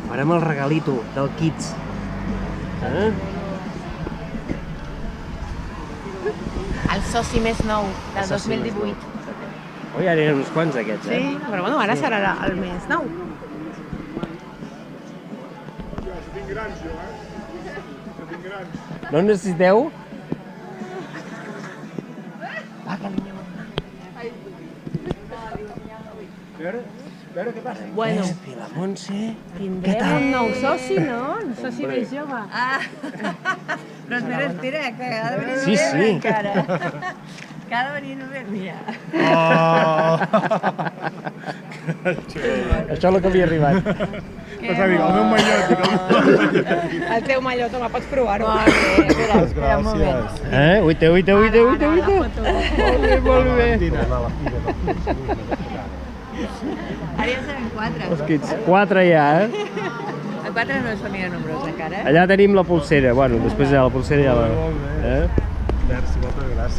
Farem el regalito del Kids. El soci més nou del 2018. Ja n'eren uns quants aquests, Sí, però bueno, ara serà el més nou. No en necessiteu? Bueno, I la Montse... tindrem un nou soci, no? Un soci més jove. Però espera, que ha de venir Sí, sí. encara. Que ha de venir novembre, mira. Això és el que havia arribat. El meu mallot. El teu mallot, home, pots provar-ho. Molt bé, espera un moment. Uita. Molt bé. Ara ja serem 4. Els Kids. 4 ja, El 4 no és família nombrosa encara. Allà tenim la pulsera. Bueno, després ja la pulsera ja la... Merci, moltes gràcies.